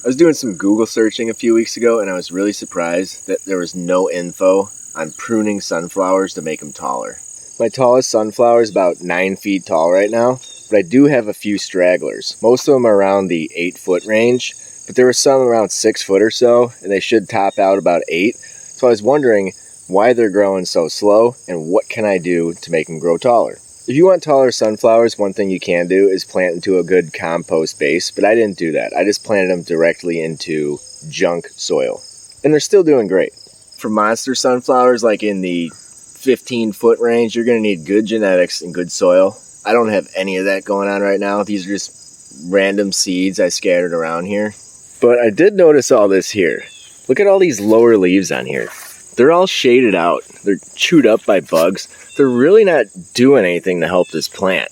I was doing some Google searching a few weeks ago and I was really surprised that there was no info on pruning sunflowers to make them taller. My tallest sunflower is about 9 feet tall right now, but I do have a few stragglers. Most of them are around the 8-foot range, but there were some around 6 foot or so, and they should top out about 8. So I was wondering why they're growing so slow and what can I do to make them grow taller. If you want taller sunflowers, one thing you can do is plant into a good compost base, but I didn't do that. I just planted them directly into junk soil, and they're still doing great. For monster sunflowers, like in the 15-foot range, you're going to need good genetics and good soil. I don't have any of that going on right now. These are just random seeds I scattered around here. But I did notice all this here. Look at all these lower leaves on here. They're all shaded out. They're chewed up by bugs. They're really not doing anything to help this plant.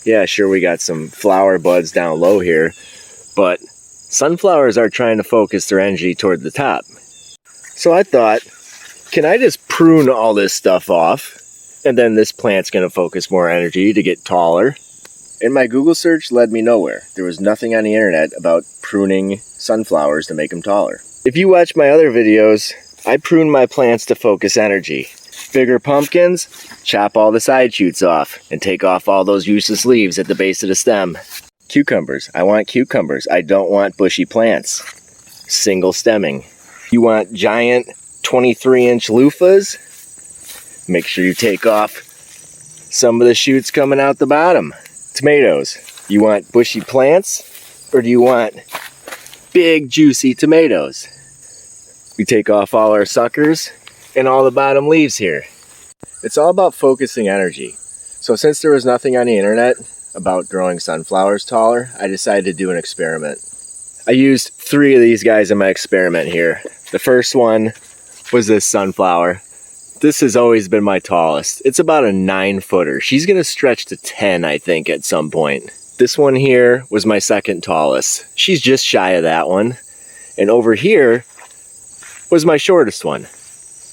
Yeah, sure, we got some flower buds down low here, but sunflowers are trying to focus their energy toward the top. So I thought, can I just prune all this stuff off? And then this plant's going to focus more energy to get taller. And my Google search led me nowhere. There was nothing on the internet about pruning sunflowers to make them taller. If you watch my other videos, I prune my plants to focus energy. Bigger pumpkins, chop all the side shoots off and take off all those useless leaves at the base of the stem. Cucumbers, I want cucumbers. I don't want bushy plants. Single stemming. You want giant 23-inch loofahs? Make sure you take off some of the shoots coming out the bottom. Tomatoes, you want bushy plants or do you want big juicy tomatoes? We take off all our suckers and all the bottom leaves here. It's all about focusing energy. So since there was nothing on the internet about growing sunflowers taller, I decided to do an experiment. I used 3 of these guys in my experiment here. The first one was this sunflower. This has always been my tallest. It's about a 9-footer. She's gonna stretch to 10, I think, at some point. This one here was my second tallest. She's just shy of that one. And over here was my shortest one.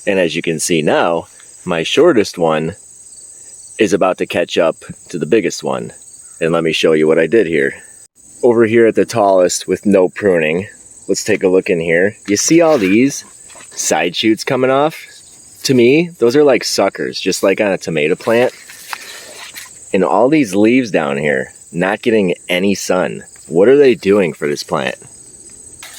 And as you can see now, my shortest one is about to catch up to the biggest one. And let me show you what I did here. Over here at the tallest with no pruning, let's take a look in here. You see all these side shoots coming off? To me, those are like suckers, just like on a tomato plant. And all these leaves down here, not getting any sun. What are they doing for this plant?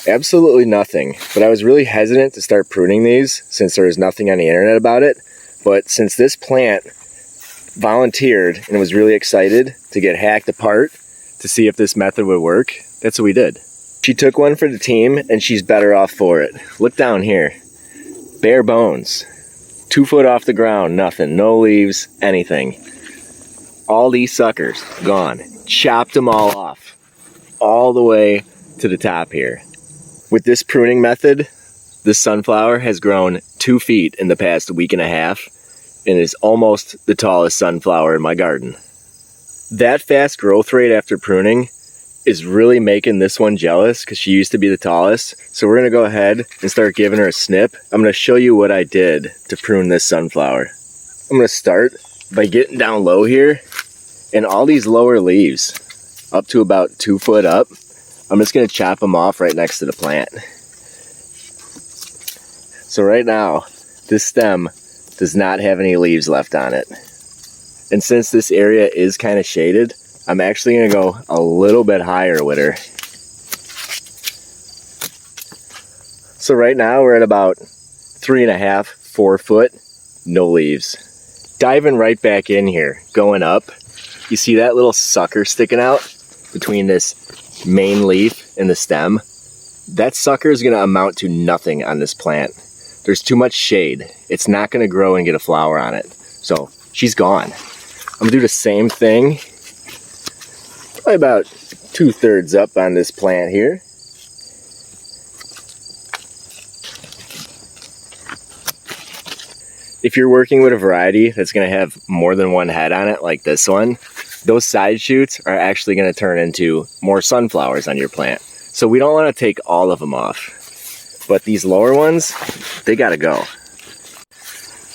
Absolutely nothing, but I was really hesitant to start pruning these since there was nothing on the internet about it. But since this plant volunteered and was really excited to get hacked apart to see if this method would work, that's what we did. She took one for the team and she's better off for it. Look down here, bare bones, 2 foot off the ground, nothing, no leaves, anything. All these suckers gone, chopped them all off, all the way to the top here. With this pruning method, this sunflower has grown 2 feet in the past week and a half and is almost the tallest sunflower in my garden. That fast growth rate after pruning is really making this one jealous because she used to be the tallest. So we're gonna go ahead and start giving her a snip. I'm gonna show you what I did to prune this sunflower. I'm gonna start by getting down low here and all these lower leaves up to about 2 foot up. I'm just going to chop them off right next to the plant. So right now, this stem does not have any leaves left on it. And since this area is kind of shaded, I'm actually going to go a little bit higher with her. So right now we're at about 3.5, 4 foot, no leaves. Diving right back in here, going up. You see that little sucker sticking out between this main leaf and the stem? That sucker is going to amount to nothing on this plant. There's too much shade. It's not going to grow and get a flower on it. So she's gone. I'm going to do the same thing. Probably about 2/3 up on this plant here. If you're working with a variety that's going to have more than one head on it, like this one, those side shoots are actually going to turn into more sunflowers on your plant. So we don't want to take all of them off. But these lower ones, they got to go.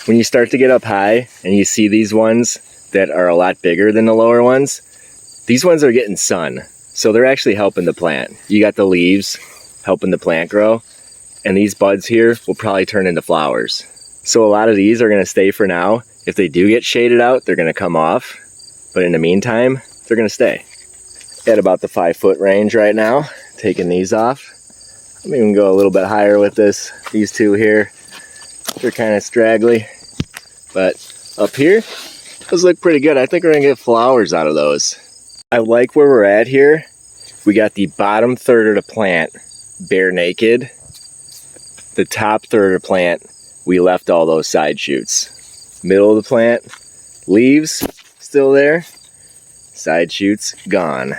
When you start to get up high and you see these ones that are a lot bigger than the lower ones, these ones are getting sun. So they're actually helping the plant. You got the leaves helping the plant grow. And these buds here will probably turn into flowers. So a lot of these are gonna stay for now. If they do get shaded out, they're gonna come off. But in the meantime, they're gonna stay. At about the 5-foot range right now, taking these off. I'm even go a little bit higher with this. These two here, they're kind of straggly. But up here, those look pretty good. I think we're gonna get flowers out of those. I like where we're at here. We got the bottom third of the plant bare naked. The top third of the plant, we left all those side shoots. Middle of the plant, leaves still there. Side shoots gone.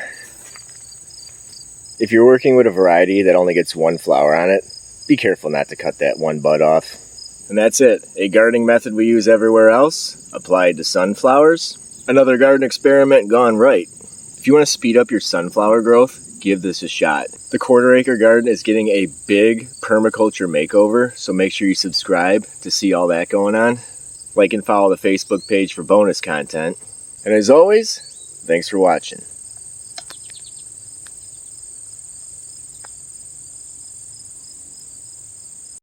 If you're working with a variety that only gets one flower on it, be careful not to cut that one bud off. And that's it. A gardening method we use everywhere else, applied to sunflowers. Another garden experiment gone right. If you want to speed up your sunflower growth, give this a shot. The 1/4 acre garden is getting a big permaculture makeover, so make sure you subscribe to see all that going on. Like and follow the Facebook page for bonus content. And as always, thanks for watching.